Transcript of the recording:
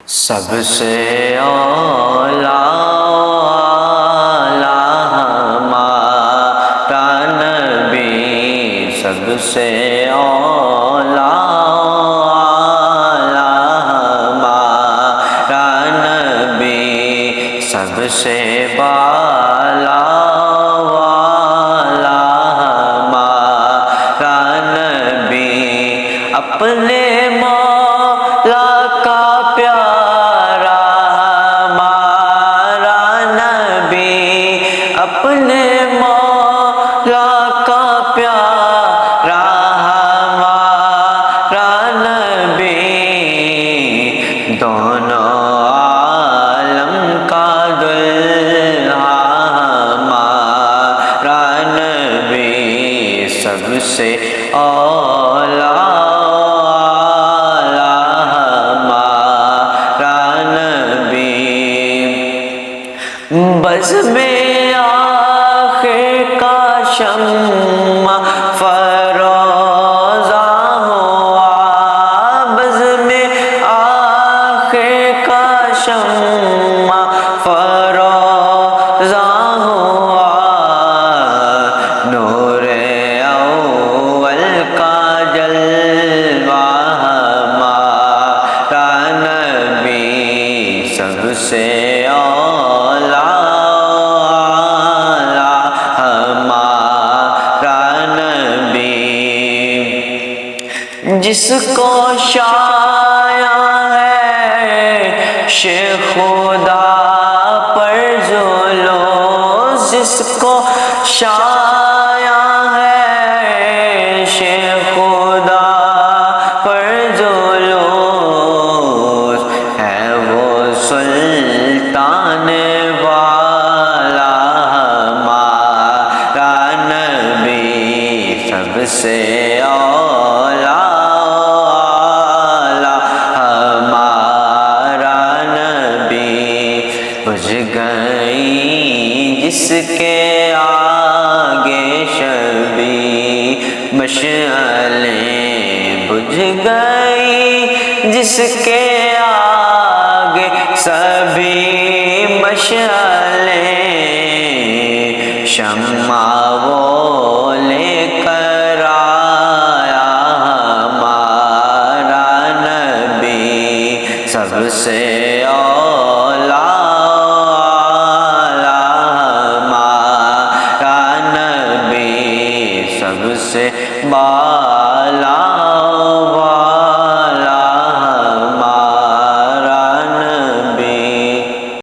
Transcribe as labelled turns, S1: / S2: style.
S1: سب سے اولا ہمارا نبی، سب سے اولا ہمارا نبی، سب سے بالا والا ہمارا نبی، اپنے مولا کا پیارا ہمارا نبی، اپنے مولا کا پیارا ہمارا نبی، دونوں عالم کا دلہا ہمارا نبی، سب سے اولا بزم آخر کا شمع فروزہ ہوا، بزم آخر کا شمع فروزہ ہوا، نور اول کا جلوہ ہمارا نبی، سب سے جس کو شایع ہے شیخ خدا پر جلوس، جس کو شایع ہے شیخ خدا پر جلوس، ہے وہ سلطان والا ہمارا نبی، سب سے بجھ گئی جس کے آگے شبی مشعلیں، بجھ گئی جس کے آگے سبھی مشعلیں، شمع وہ لے کر آیا ہمارا نبی، سب سے